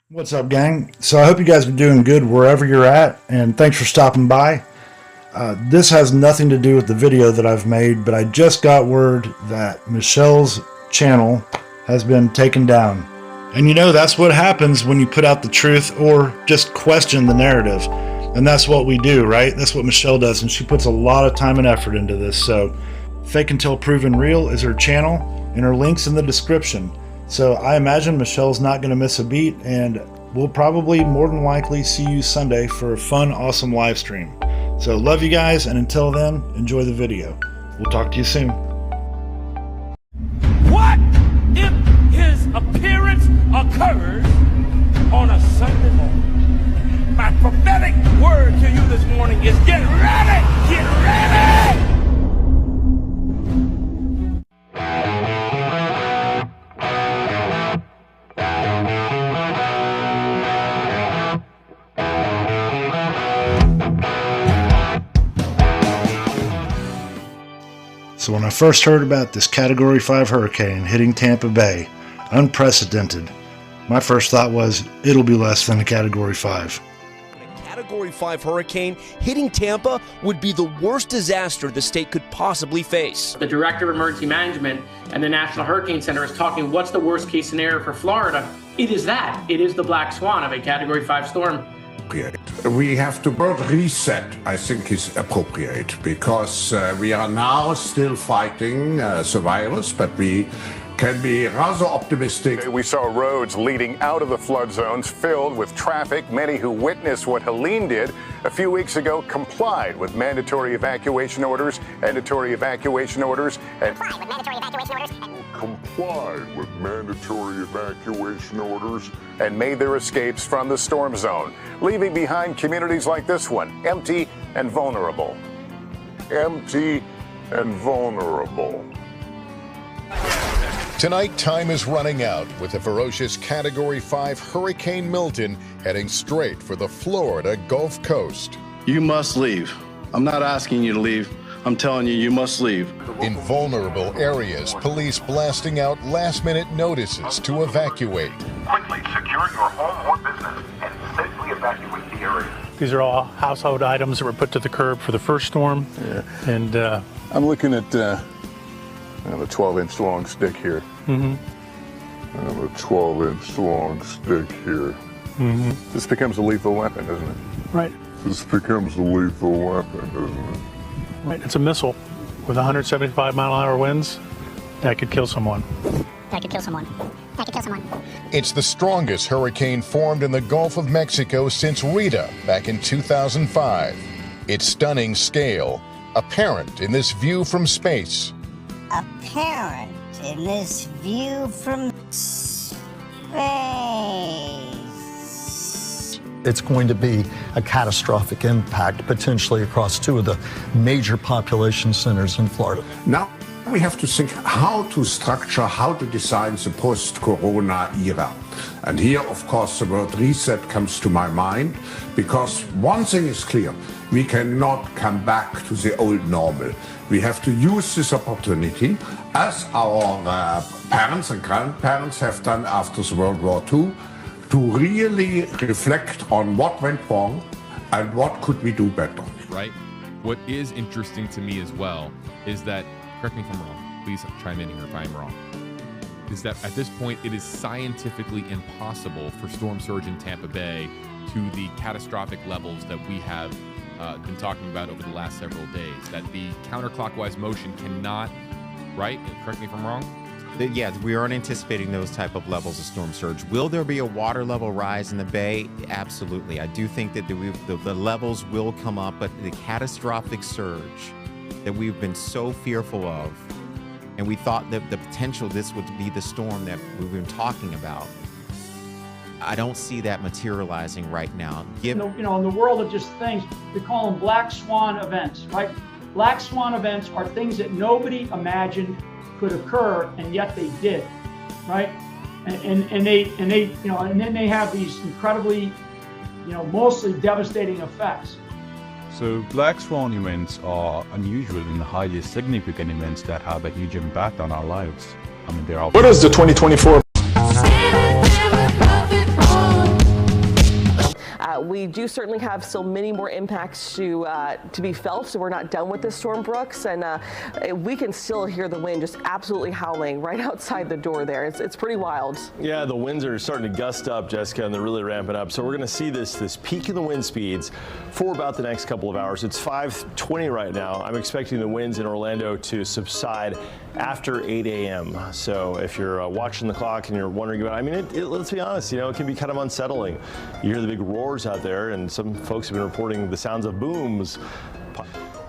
What's up, gang? So I hope you guys are doing good wherever you're at, and thanks for stopping by. This has nothing to do with the video that I've made, but I just got word that Michelle's channel has been taken down. And you know, that's what happens when you put out the truth or just question the narrative. And that's what we do, right? That's what Michelle does, and she puts a lot of time and effort into this. So Fake Until Proven Real is her channel, and her link's in the description. So I imagine Michelle's not going to miss a beat, and we'll probably more than likely see you Sunday for a fun, awesome live stream. So love you guys, and until then, enjoy the video. We'll talk to you soon. What if his appearance occurs on a Sunday morning? My prophetic word to you this morning is get ready! Get ready! So when I first heard about this Category 5 hurricane hitting Tampa Bay, unprecedented, my first thought was, it'll be less than a Category 5. A Category 5 hurricane hitting Tampa would be the worst disaster the state could possibly face. The Director of Emergency Management and the National Hurricane Center is talking what's the worst case scenario for Florida. It is that. It is the black swan of a Category 5 storm. We have to word reset, I think, is appropriate, because we are now still fighting the virus, but we can be rather optimistic. We saw roads leading out of the flood zones filled with traffic. Many who witnessed what Helene did a few weeks ago complied with mandatory evacuation orders, and made their escapes from the storm zone, leaving behind communities like this one, empty and vulnerable. Empty and vulnerable. Tonight, time is running out with a ferocious Category 5 Hurricane Milton heading straight for the Florida Gulf Coast. You must leave. I'm not asking you to leave. I'm telling you, you must leave. In vulnerable areas, police blasting out last-minute notices to evacuate. Quickly secure your home or business and safely evacuate the area. These are all household items that were put to the curb for the first storm. Yeah. And I'm looking at a 12-inch long stick here. Mm-hmm. I have a 12-inch long stick here. Mm-hmm. This becomes a lethal weapon, isn't it? Right. This becomes a lethal weapon, isn't it? Right. It's a missile with 175-mile-an-hour winds that could kill someone. That could kill someone. That could kill someone. It's the strongest hurricane formed in the Gulf of Mexico since Rita back in 2005. Its stunning scale apparent in this view from space. Apparent in this view from space. It's going to be a catastrophic impact, potentially across two of the major population centers in Florida. Now we have to think how to structure, how to design the post-corona era. And here, of course, the word reset comes to my mind, because one thing is clear, we cannot come back to the old normal. We have to use this opportunity, as our parents and grandparents have done after the World War II, to really reflect on what went wrong and what could we do better. Right? What is interesting to me as well is that, correct me if I'm wrong, please chime in here if I'm wrong, is that at this point it is scientifically impossible for storm surge in Tampa Bay to the catastrophic levels that we have been talking about over the last several days, that the counterclockwise motion cannot, right? Correct me if I'm wrong? Yeah, we aren't anticipating those type of levels of storm surge. Will there be a water level rise in the bay? Absolutely. I do think that the levels will come up, but the catastrophic surge that we've been so fearful of, and we thought that the potential this would be the storm that we've been talking about, I don't see that materializing right now. In the world of just things, we call them black swan events, right? Black swan events are things that nobody imagined could occur, and yet they did, right? And then they have these incredibly, mostly devastating effects. So black swan events are unusual and highly significant events that have a huge impact on our lives. I mean, they're all. What is the 2024? we do certainly have still many more impacts to be felt, so we're not done with this storm, Brooks, and we can still hear the wind just absolutely howling right outside the door there. It's pretty wild. Yeah, the winds are starting to gust up, Jessica, and they're really ramping up. So we're going to see this peak in the wind speeds for about the next couple of hours. It's 5:20 right now. I'm expecting the winds in Orlando to subside after 8 a.m. So if you're watching the clock and you're wondering about, I mean, let's be honest, you know, it can be kind of unsettling. You hear the big roars out there, and some folks have been reporting the sounds of booms.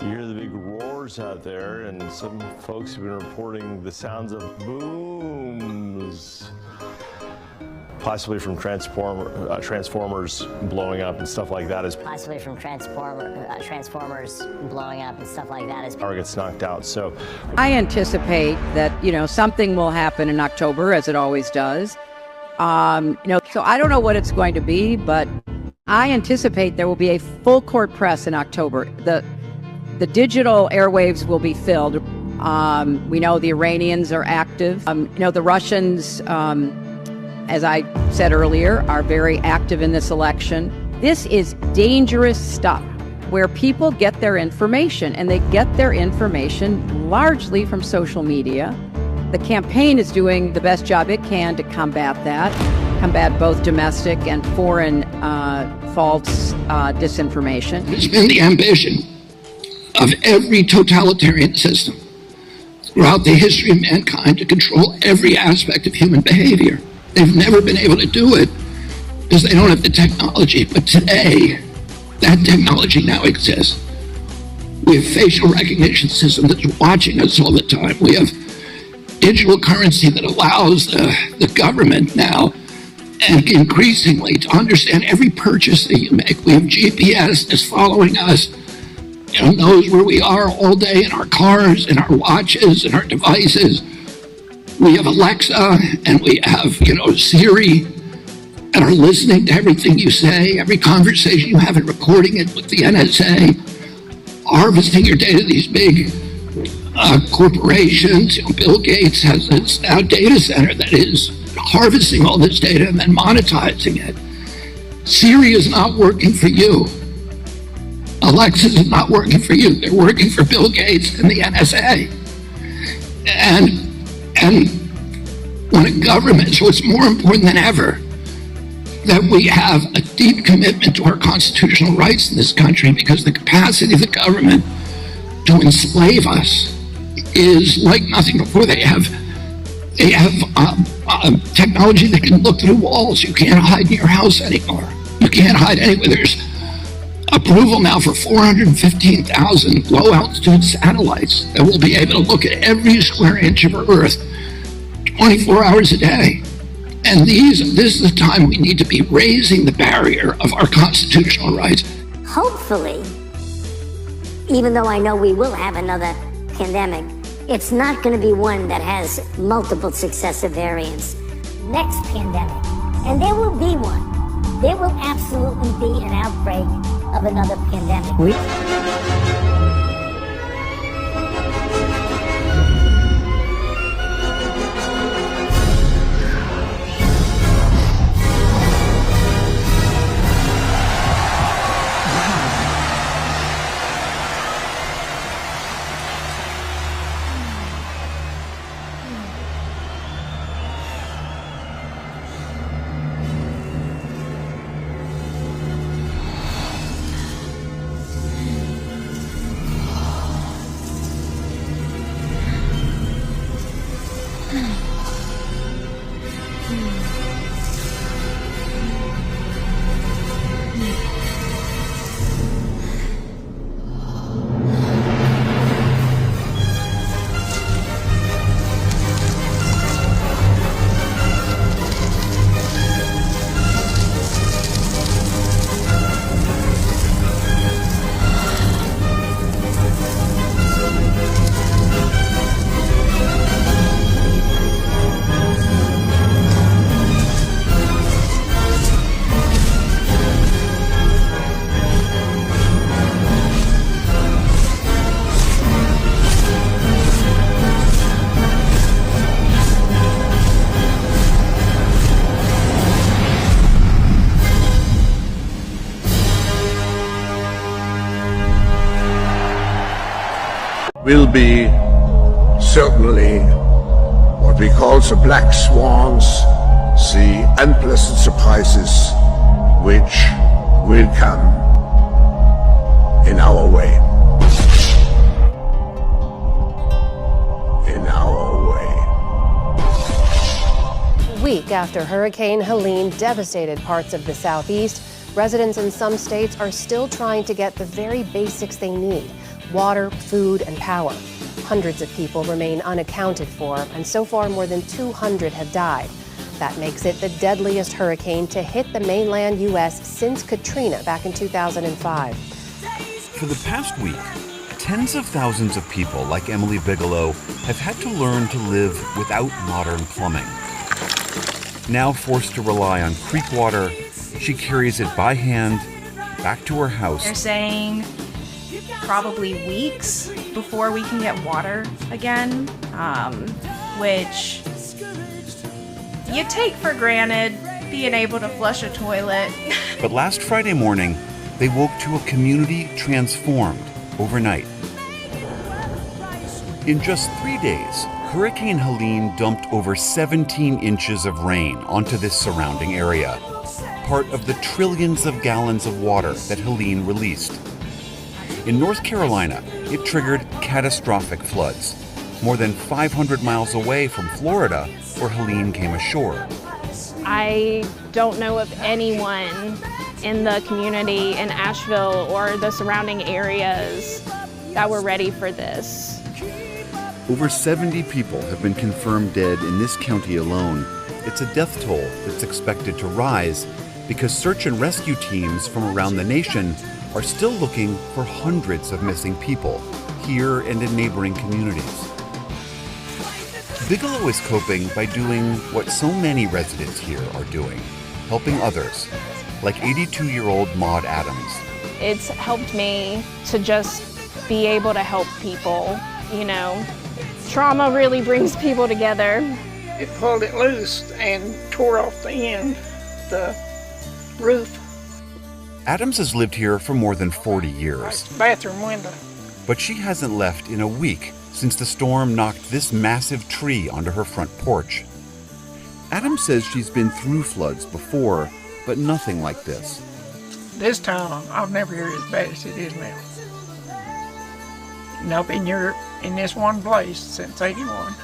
You hear the big roars out there, and some folks have been reporting the sounds of booms. Possibly from transformers blowing up and stuff like that. Possibly from transformers blowing up and stuff like that. As power gets knocked out. So I anticipate that, you know, something will happen in October, as it always does. You know, so I don't know what it's going to be, but I anticipate there will be a full court press in October. The digital airwaves will be filled. We know the Iranians are active. You know, the Russians, as I said earlier, are very active in this election. This is dangerous stuff where people get their information, and they get their information largely from social media. The campaign is doing the best job it can to combat that, combat both domestic and foreign false disinformation. It's been the ambition of every totalitarian system throughout the history of mankind to control every aspect of human behavior. They've never been able to do it because they don't have the technology. But today, that technology now exists. We have facial recognition system that's watching us all the time. We have digital currency that allows the government now, and increasingly, to understand every purchase that you make. We have GPS that's following us, you know, knows where we are all day in our cars, in our watches, in our devices. We have Alexa, and we have, you know, Siri, and are listening to everything you say, every conversation you have, and recording it with the NSA, harvesting your data. These big corporations, you know, Bill Gates has this now data center that is harvesting all this data and then monetizing it. Siri is not working for you. Alexa is not working for you. They're working for Bill Gates and the NSA. And when a government, so it's more important than ever that we have a deep commitment to our constitutional rights in this country, because the capacity of the government to enslave us is like nothing before. They have technology that can look through walls. You can't hide in your house anymore. You can't hide anywhere. There's approval now for 415,000 low-altitude satellites that will be able to look at every square inch of Earth 24 hours a day. And this is the time we need to be raising the barrier of our constitutional rights. hopefully, even though I know we will have another pandemic, it's not going to be one that has multiple successive variants. Next pandemic, and there will be one. There will absolutely be an outbreak of another pandemic. will be certainly what we call the black swans, the unpleasant surprises which will come in our way. In our way. A week after Hurricane Helene devastated parts of the Southeast, residents in some states are still trying to get the very basics they need: water, food, and power. Hundreds of people remain unaccounted for, and so far more than 200 have died. That makes it the deadliest hurricane to hit the mainland U.S. since Katrina back in 2005. For the past week, tens of thousands of people like Emily Bigelow have had to learn to live without modern plumbing. Now forced to rely on creek water, she carries it by hand back to her house. They're saying probably weeks before we can get water again, which you take for granted, being able to flush a toilet. But last Friday morning, they woke to a community transformed overnight. In just 3 days, Hurricane Helene dumped over 17 inches of rain onto this surrounding area, part of the trillions of gallons of water that Helene released. In North Carolina, it triggered catastrophic floods, more than 500 miles away from Florida, where Helene came ashore. I don't know of anyone in the community in Asheville or the surrounding areas that were ready for this. Over 70 people have been confirmed dead in this county alone. It's a death toll that's expected to rise because search and rescue teams from around the nation are still looking for hundreds of missing people here and in neighboring communities. Bigelow is coping by doing what so many residents here are doing, helping others, like 82-year-old Maud Adams. It's helped me to just be able to help people, you know. Trauma really brings people together. It pulled it loose and tore off the end, the roof. Adams has lived here for more than 40 years. Bathroom window. But she hasn't left in a week since the storm knocked this massive tree onto her front porch. Adams says she's been through floods before, but nothing like this. This time, I've never heard as bad as it is now. And I've been here in this one place since '81.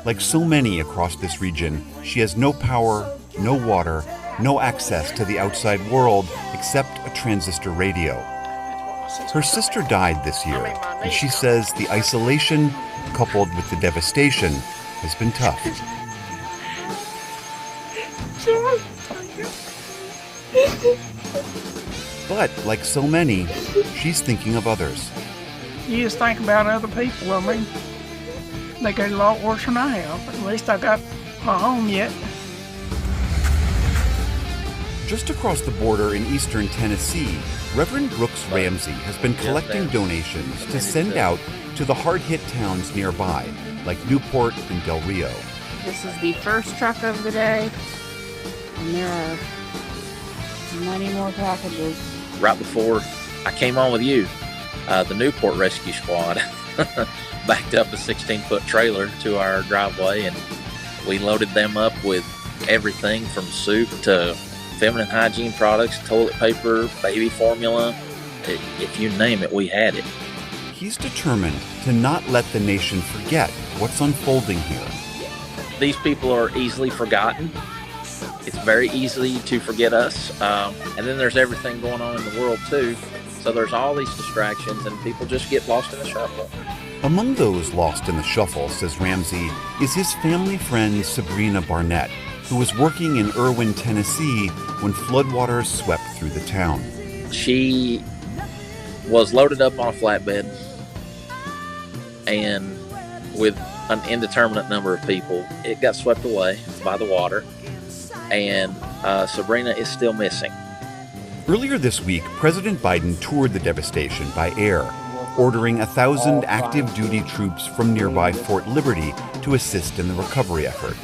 Like so many across this region, she has no power, no water, no access to the outside world except a transistor radio. Her sister died this year, and she says the isolation, coupled with the devastation, has been tough. But, like so many, she's thinking of others. You just think about other people. I mean, they got a lot worse than I have. At least I got my home yet. Just across the border in eastern Tennessee, Reverend Brooks Ramsey has been collecting donations to send out to the hard-hit towns nearby, like Newport and Del Rio. This is the first truck of the day, and there are many more packages. Right before I came on with you, the Newport Rescue Squad backed up a 16-foot trailer to our driveway, and we loaded them up with everything from soup to feminine hygiene products, toilet paper, baby formula. If you name it, we had it. He's determined to not let the nation forget what's unfolding here. These people are easily forgotten. It's very easy to forget us. And then there's everything going on in the world too. So there's all these distractions and people just get lost in the shuffle. Among those lost in the shuffle, says Ramsey, is his family friend Sabrina Barnett, who was working in Irwin, Tennessee when floodwaters swept through the town. She was loaded up on a flatbed and with an indeterminate number of people, it got swept away by the water, and Sabrina is still missing. Earlier this week, President Biden toured the devastation by air, ordering 1,000 active duty troops from nearby Fort Liberty to assist in the recovery effort.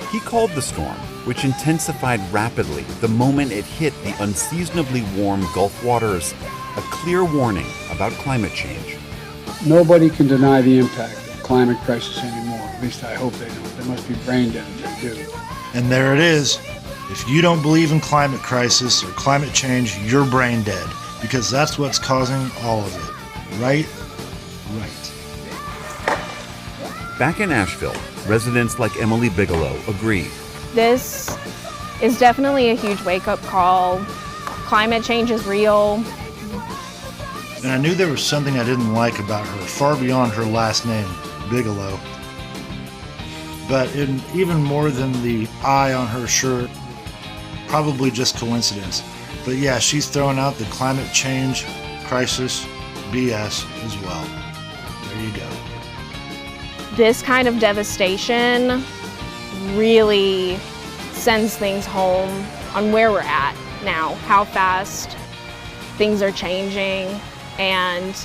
He called the storm, which intensified rapidly the moment it hit the unseasonably warm Gulf waters, a clear warning about climate change. Nobody can deny the impact of the climate crisis anymore. At least I hope they don't. They must be brain dead if they do. And there it is. If you don't believe in climate crisis or climate change, you're brain dead, because that's what's causing all of it. Right? Right. Back in Asheville, residents like Emily Bigelow agree. This is definitely a huge wake-up call. Climate change is real. And I knew there was something I didn't like about her, far beyond her last name, Bigelow. But even more than the I on her shirt, probably just coincidence. But yeah, she's throwing out the climate change crisis BS as well. There you go. This kind of devastation really sends things home on where we're at now, how fast things are changing, and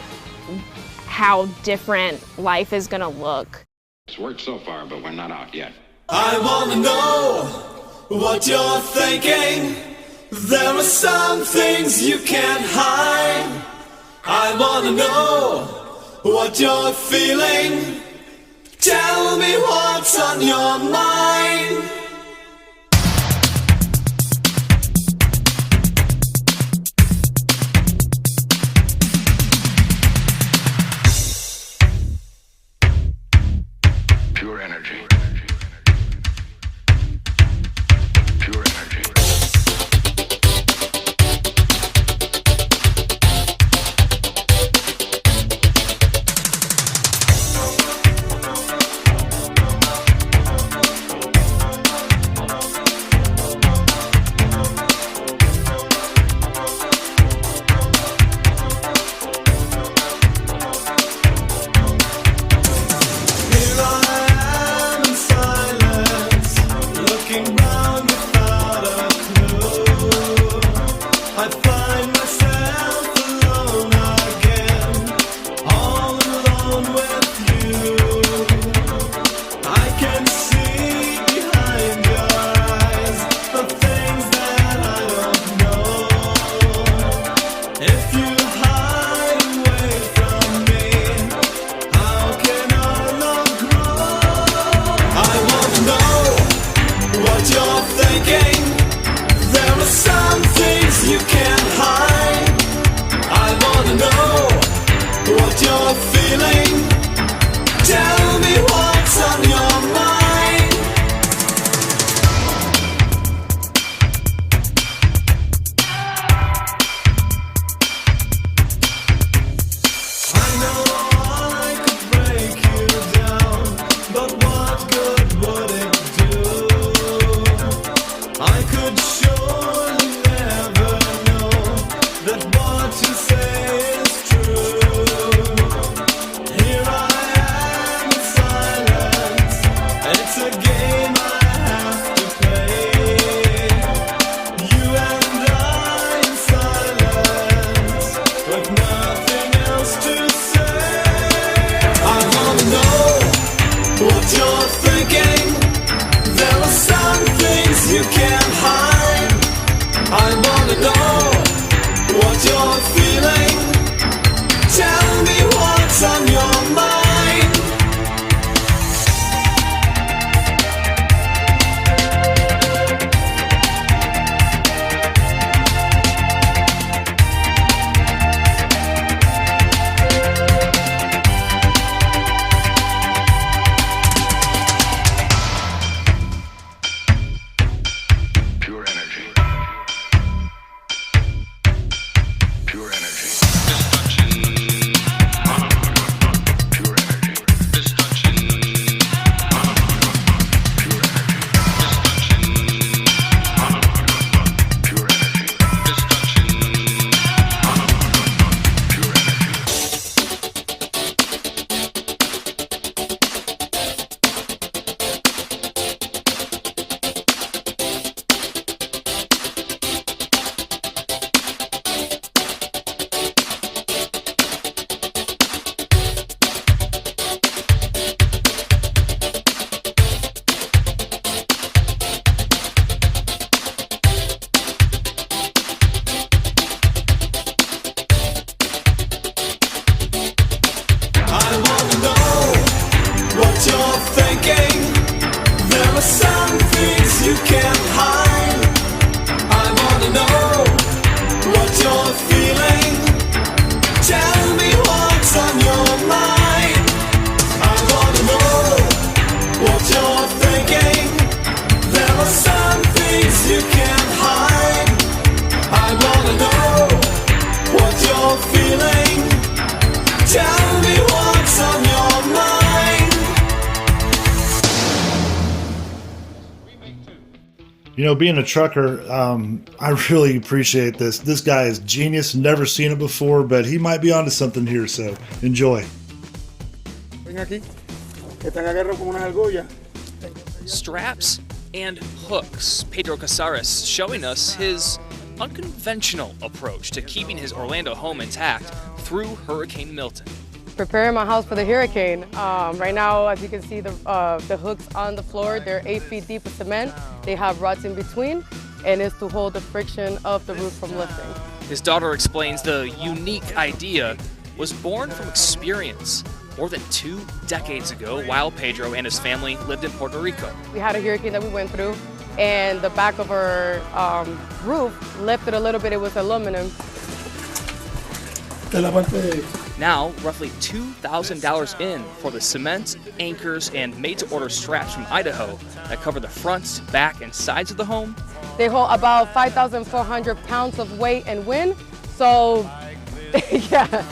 how different life is going to look. It's worked so far, but we're not out yet. I want to know what you're thinking. There are some things you can't hide. I want to know what you're feeling. Tell me what's on your mind. Pure energy. You know, being a trucker, I really appreciate this. This guy is genius. Never seen it before, but he might be onto something here, so enjoy. Straps and hooks. Pedro Casares showing us his unconventional approach to keeping his Orlando home intact through Hurricane Milton. Preparing my house for the hurricane. Right now, as you can see, the hooks on the floor, they're 8 feet deep of cement. They have rods in between, and it's to hold the friction of the roof from lifting. His daughter explains the unique idea was born from experience more than 2 decades ago while Pedro and his family lived in Puerto Rico. We had a hurricane that we went through, and the back of our roof lifted a little bit. It was aluminum. Now, roughly $2,000 in for the cement, anchors, and made-to-order straps from Idaho that cover the fronts, back, and sides of the home. They hold about 5,400 pounds of weight and wind, so yeah.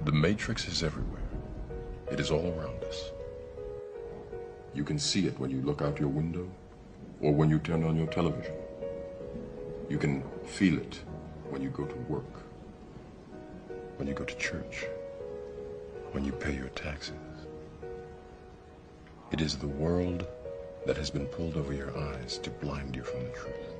The Matrix is everywhere. It is all around us. You can see it when you look out your window or when you turn on your television. You can feel it when you go to work, when you go to church, when you pay your taxes. It is the world that has been pulled over your eyes to blind you from the truth.